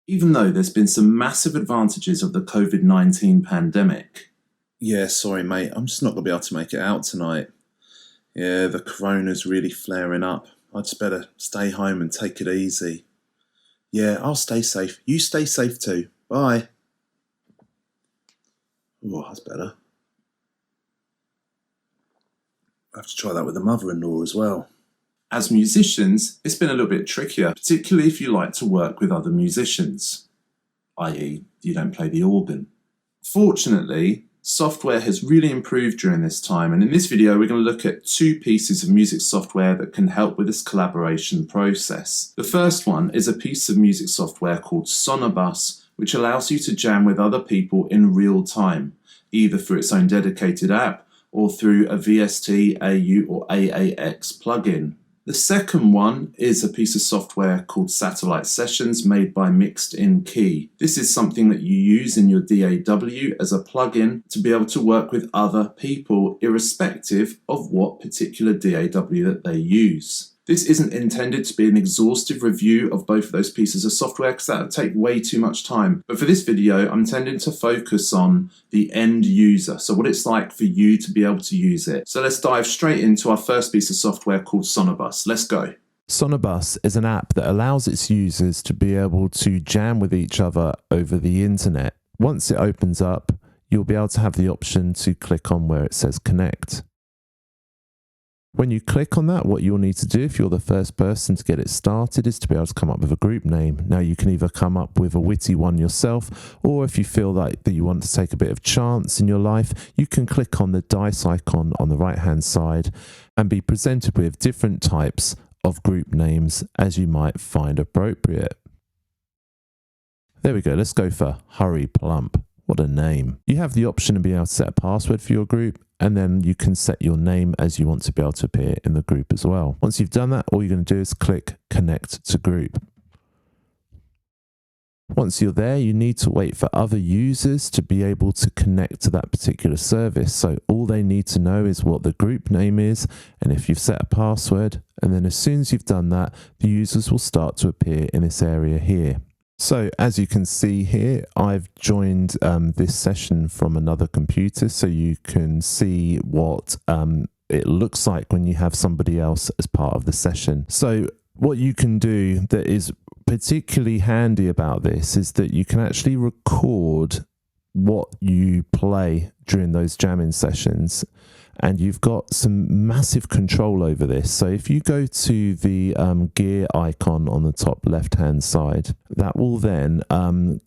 even though there's been some massive advantages of the COVID-19 pandemic. Yeah, sorry, mate. I'm just not going to be able to make it out tonight. Yeah, the corona's really flaring up. I'd just better stay home and take it easy. Yeah, I'll stay safe. You stay safe too. Bye. Oh, that's better. I have to try that with the mother-in-law as well. As musicians, it's been a little bit trickier, particularly if you like to work with other musicians, i.e. you don't play the organ. Fortunately, software has really improved during this time, and in this video we're going to look at two pieces of music software that can help with this collaboration process. The first one is a piece of music software called Sonobus, which allows you to jam with other people in real time, either through its own dedicated app or through a VST, AU or AAX plugin. The second one is a piece of software called Satellite Sessions made by Mixed in Key. This is something that you use in your DAW as a plugin to be able to work with other people irrespective of what particular DAW that they use. This isn't intended to be an exhaustive review of both of those pieces of software because that would take way too much time. But for this video, I'm tending to focus on the end user, so what it's like for you to be able to use it. So let's dive straight into our first piece of software called Sonobus. Let's go. Sonobus is an app that allows its users to be able to jam with each other over the internet. Once it opens up, you'll be able to have the option to click on where it says connect. When you click on that, what you'll need to do if you're the first person to get it started is to be able to come up with a group name. Now you can either come up with a witty one yourself, or if you feel like that you want to take a bit of chance in your life, you can click on the dice icon on the right hand side and be presented with different types of group names as you might find appropriate. There we go, let's go for Hurry Plump. What a name. You have the option to be able to set a password for your group, and then you can set your name as you want to be able to appear in the group as well. Once you've done that, all you're going to do is click Connect to Group. Once you're there, you need to wait for other users to be able to connect to that particular service. So all they need to know is what the group name is, and if you've set a password, and then as soon as you've done that, the users will start to appear in this area here. So as you can see here, I've joined this session from another computer, so you can see what it looks like when you have somebody else as part of the session. So what you can do that is particularly handy about this is that you can actually record what you play during those jamming sessions, and you've got some massive control over this. So if you go to the gear icon on the top left hand side, that will then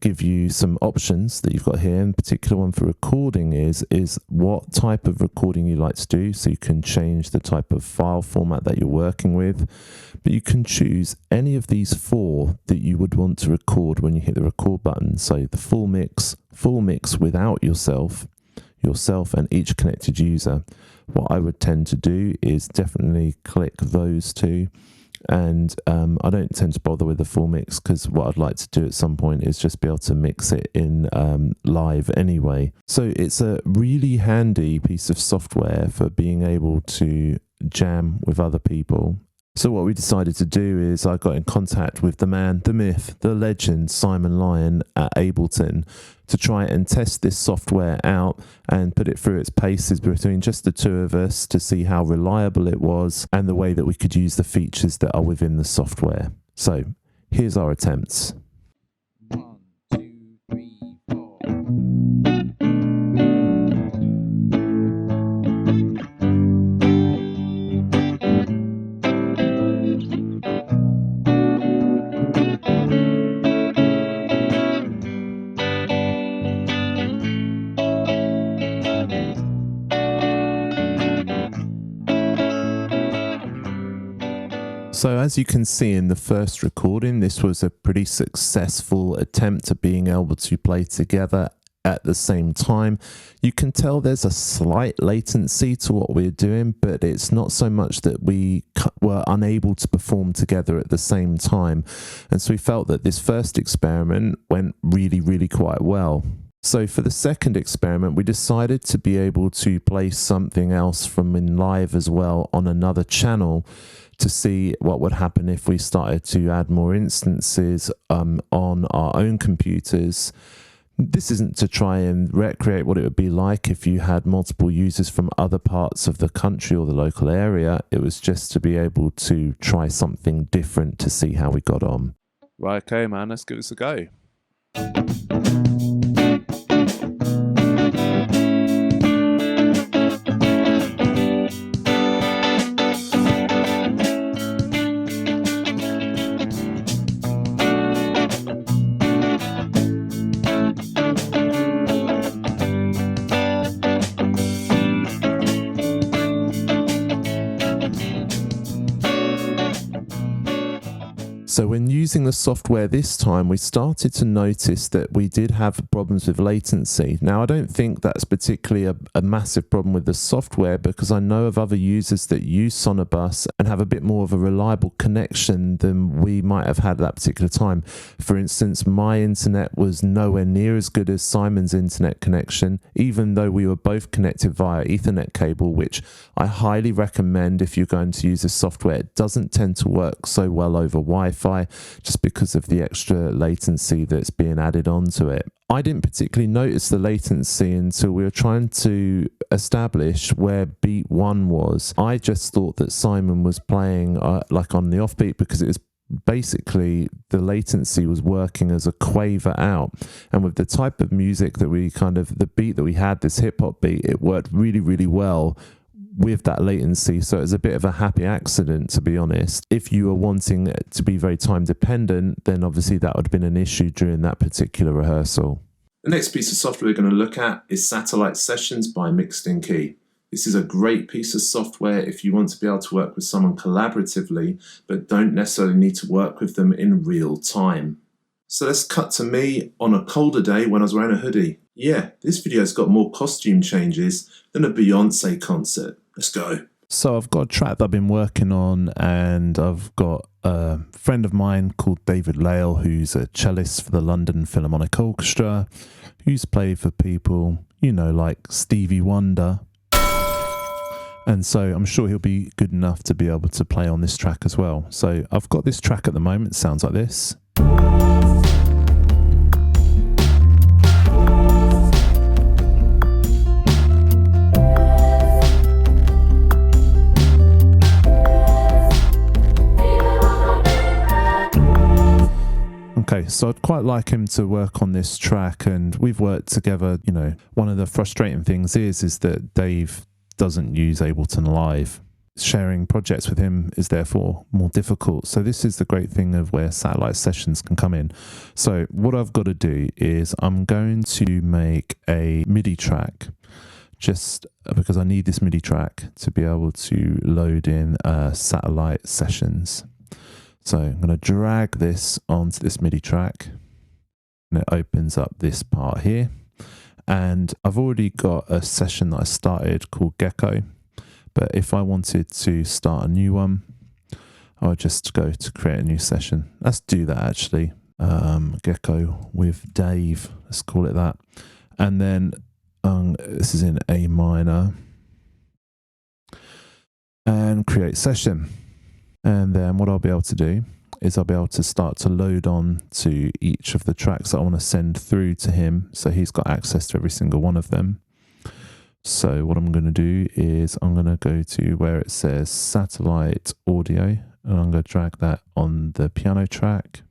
give you some options that you've got here. In particular one for recording is what type of recording you like to do. So you can change the type of file format that you're working with, but you can choose any of these four that you would want to record when you hit the record button. So the full mix without yourself and each connected user. What I would tend to do is definitely click those two, and I don't tend to bother with the full mix because what I'd like to do at some point is just be able to mix it in live anyway. So it's a really handy piece of software for being able to jam with other people. So what we decided to do is I got in contact with the man, the myth, the legend, Simon Lyon at Ableton to try and test this software out and put it through its paces between just the two of us to see how reliable it was and the way that we could use the features that are within the software. So here's our attempts. 1, 2, 3, 4. So as you can see in the first recording, this was a pretty successful attempt at being able to play together at the same time. You can tell there's a slight latency to what we're doing, but it's not so much that we were unable to perform together at the same time. And so we felt that this first experiment went really quite well. So for the second experiment, we decided to be able to play something else from in live as well on another channel to see what would happen if we started to add more instances on our own computers. This isn't to try and recreate what it would be like if you had multiple users from other parts of the country or the local area. It was just to be able to try something different to see how we got on. Right, okay, man, let's give this a go. So when using the software this time, we started to notice that we did have problems with latency. Now, I don't think that's particularly a massive problem with the software, because I know of other users that use Sonobus and have a bit more of a reliable connection than we might have had at that particular time. For instance, my internet was nowhere near as good as Simon's internet connection, even though we were both connected via Ethernet cable, which I highly recommend if you're going to use this software. It doesn't tend to work so well over Wi-Fi, just because of the extra latency that's being added onto it. I didn't particularly notice the latency until we were trying to establish where beat 1 was. I just thought that Simon was playing like on the offbeat, because it was basically the latency was working as a quaver out, and with the type of music that we the beat that we had, this hip-hop beat, it worked really, really well with that latency. So it's a bit of a happy accident, to be honest. If you were wanting it to be very time dependent, then obviously that would have been an issue during that particular rehearsal. The next piece of software we're going to look at is Satellite Sessions by Mixed in Key. This is a great piece of software if you want to be able to work with someone collaboratively, but don't necessarily need to work with them in real time. So let's cut to me on a colder day when I was wearing a hoodie. Yeah, this video's got more costume changes than a Beyonce concert. Let's go. So I've got a track that I've been working on, and I've got a friend of mine called David Lale, who's a cellist for the London Philharmonic Orchestra, who's played for people, like Stevie Wonder. And so I'm sure he'll be good enough to be able to play on this track as well. So I've got this track at the moment, sounds like this. Okay, so I'd quite like him to work on this track, and we've worked together. One of the frustrating things is that Dave doesn't use Ableton Live. Sharing projects with him is therefore more difficult. So this is the great thing of where Satellite Sessions can come in. So what I've got to do is I'm going to make a MIDI track, just because I need this MIDI track to be able to load in Satellite Sessions. So I'm going to drag this onto this MIDI track, and it opens up this part here. And I've already got a session that I started called Gecko, but if I wanted to start a new one, I would just go to create a new session. Let's do that actually. Gecko with Dave, let's call it that. And then this is in A minor, and create session. And then what I'll be able to do is I'll be able to start to load on to each of the tracks that I want to send through to him, so he's got access to every single one of them. So what I'm going to do is I'm going to go to where it says Satellite Audio, and I'm going to drag that on the piano track,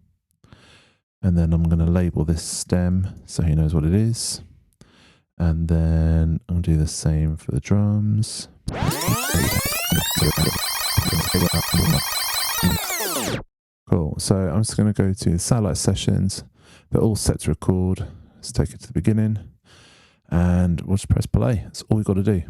and then I'm going to label this stem so he knows what it is, and then I'll do the same for the drums. Cool, so I'm just going to go to Satellite Sessions. They're all set to record. Let's take it to the beginning, and we'll just press play. That's all we've got to do.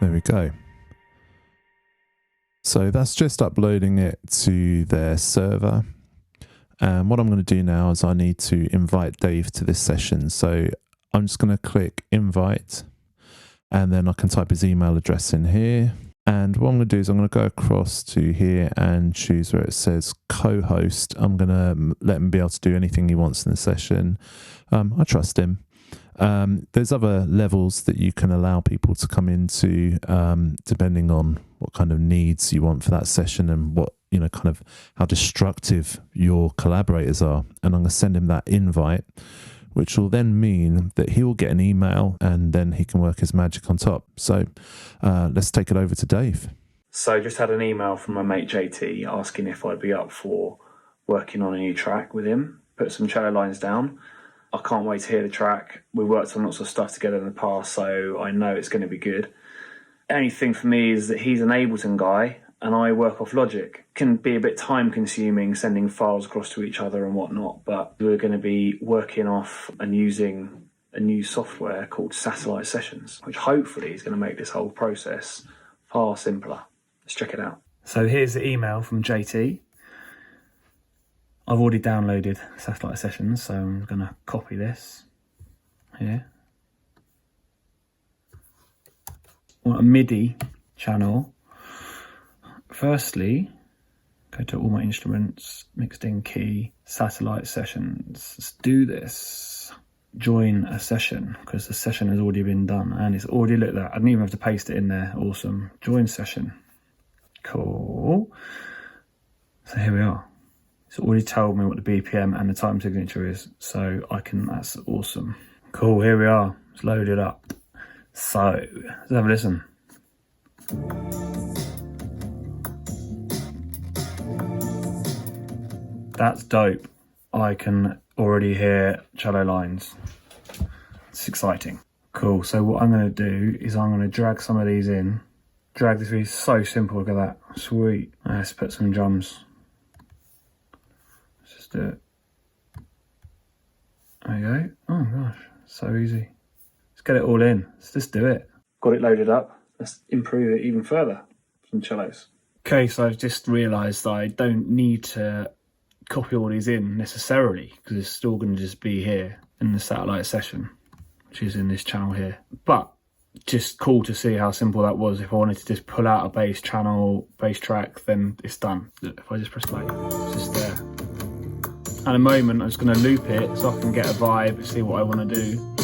There we go. So that's just uploading it to their server. And what I'm going to do now is I need to invite Dave to this session. So I'm just going to click invite, and then I can type his email address in here. And what I'm going to do is I'm going to go across to here and choose where it says co-host. I'm going to let him be able to do anything he wants in the session. I trust him. There's other levels that you can allow people to come into, depending on what kind of needs you want for that session and what, kind of how destructive your collaborators are. And I'm going to send him that invite, which will then mean that he will get an email and then he can work his magic on top. So let's take it over to Dave. So just had an email from my mate JT asking if I'd be up for working on a new track with him, put some cello lines down. I can't wait to hear the track. We worked on lots of stuff together in the past, so I know it's going to be good. Only thing for me is that he's an Ableton guy and I work off Logic. Can be a bit time consuming sending files across to each other and whatnot, but we're going to be working off and using a new software called Satellite Sessions, which hopefully is going to make this whole process far simpler. Let's check it out. So here's the email from JT. I've already downloaded Satellite Sessions, so I'm going to copy this here. I want a MIDI channel. Firstly, go to all my instruments, mixed in key, Satellite Sessions. Let's do this. Join a session, because the session has already been done and it's already looked at. I didn't even have to paste it in there. Awesome. Join session. Cool. So here we are. It's already told me what the BPM and the time signature is, so that's awesome. Cool, here we are. It's loaded up. So, let's have a listen. That's dope. I can already hear cello lines. It's exciting. Cool, so what I'm going to do is I'm going to drag some of these in. Drag this, is so simple, look at that. Sweet. Let's put some drums. Do it. There you go. Oh gosh, so easy. Let's get it all in. Let's just do it. Got it loaded up. Let's improve it even further. Some cellos. Okay, so I've just realised that I don't need to copy all these in necessarily, because it's still going to just be here in the satellite session, which is in this channel here. But just cool to see how simple that was. If I wanted to just pull out a bass channel, bass track, then it's done. If I just press play, it's just there. At the moment, I'm just going to loop it so I can get a vibe, see what I want to do.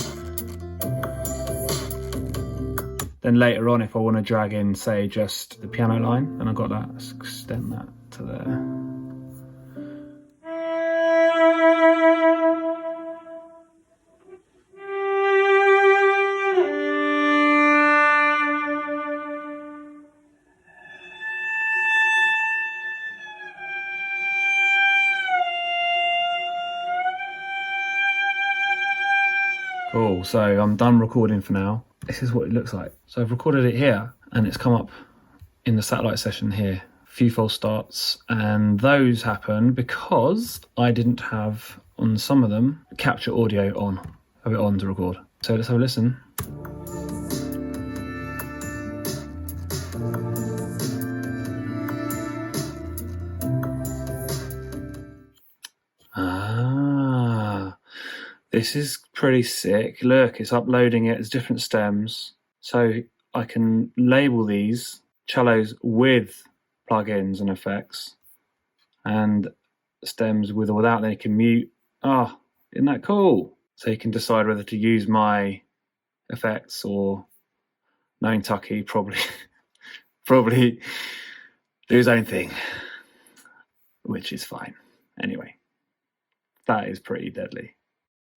Then later on, if I want to drag in, say, just the piano line, then I've got that. Let's extend that to there. Cool, so I'm done recording for now. This is what it looks like. So I've recorded it here and it's come up in the satellite session here. A few false starts, and those happen because I didn't have, on some of them, capture audio on. Have it on to record. So let's have a listen. This is pretty sick. Look, it's uploading it as different stems. So I can label these cellos with plugins and effects, and stems with or without. They can mute. Isn't that cool? So you can decide whether to use my effects or, knowing Tucky, probably do his own thing, which is fine. Anyway, that is pretty deadly.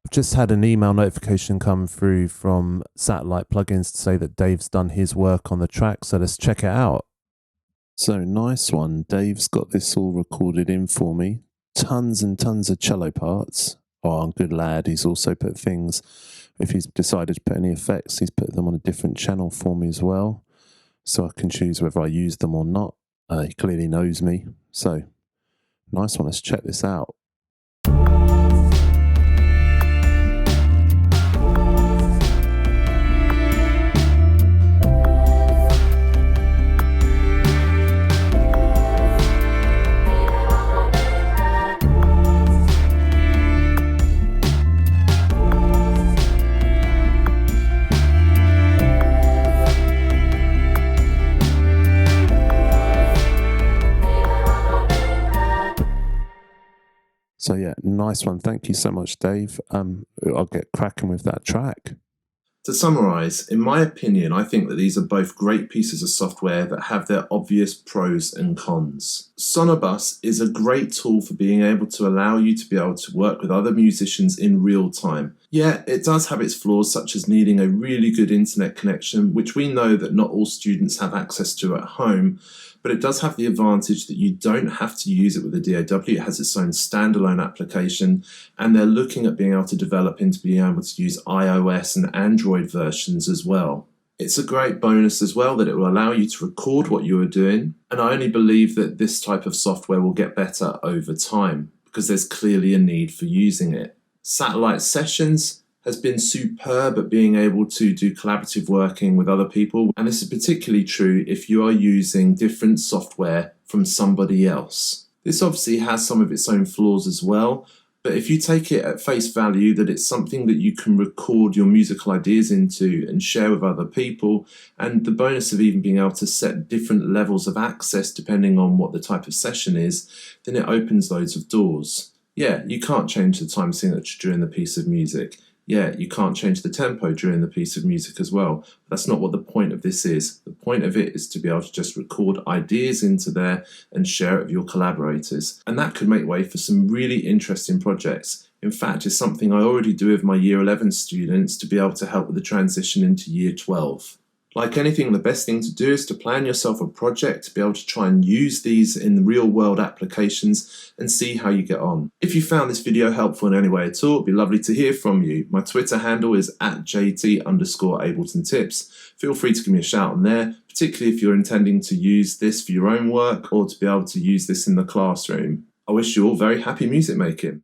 I've just had an email notification come through from Satellite Plugins to say that Dave's done his work on the track, so let's check it out. So nice one. Dave's got this all recorded in for me. Tons and tons of cello parts. Oh, good lad. He's also put things, if he's decided to put any effects, he's put them on a different channel for me as well, so I can choose whether I use them or not. He clearly knows me, so nice one. Let's check this out. So yeah, nice one. Thank you so much, Dave. I'll get cracking with that track. To summarise, in my opinion, I think that these are both great pieces of software that have their obvious pros and cons. Sonobus is a great tool for being able to allow you to be able to work with other musicians in real time. Yeah, it does have its flaws, such as needing a really good internet connection, which we know that not all students have access to at home, but it does have the advantage that you don't have to use it with the DAW. It has its own standalone application, and they're looking at being able to develop into being able to use iOS and Android versions as well. It's a great bonus as well that it will allow you to record what you are doing, and I only believe that this type of software will get better over time because there's clearly a need for using it. Satellite Sessions has been superb at being able to do collaborative working with other people, and this is particularly true if you are using different software from somebody else. This obviously has some of its own flaws as well, but if you take it at face value that it's something that you can record your musical ideas into and share with other people, and the bonus of even being able to set different levels of access depending on what the type of session is, then it opens loads of doors. Yeah, you can't change the time signature during the piece of music. Yeah, you can't change the tempo during the piece of music as well. That's not what the point of this is. The point of it is to be able to just record ideas into there and share it with your collaborators. And that could make way for some really interesting projects. In fact, it's something I already do with my Year 11 students to be able to help with the transition into Year 12. Like anything, the best thing to do is to plan yourself a project to be able to try and use these in real world applications and see how you get on. If you found this video helpful in any way at all, it'd be lovely to hear from you. My Twitter handle is @JT_AbletonTips. Feel free to give me a shout on there, particularly if you're intending to use this for your own work or to be able to use this in the classroom. I wish you all very happy music making.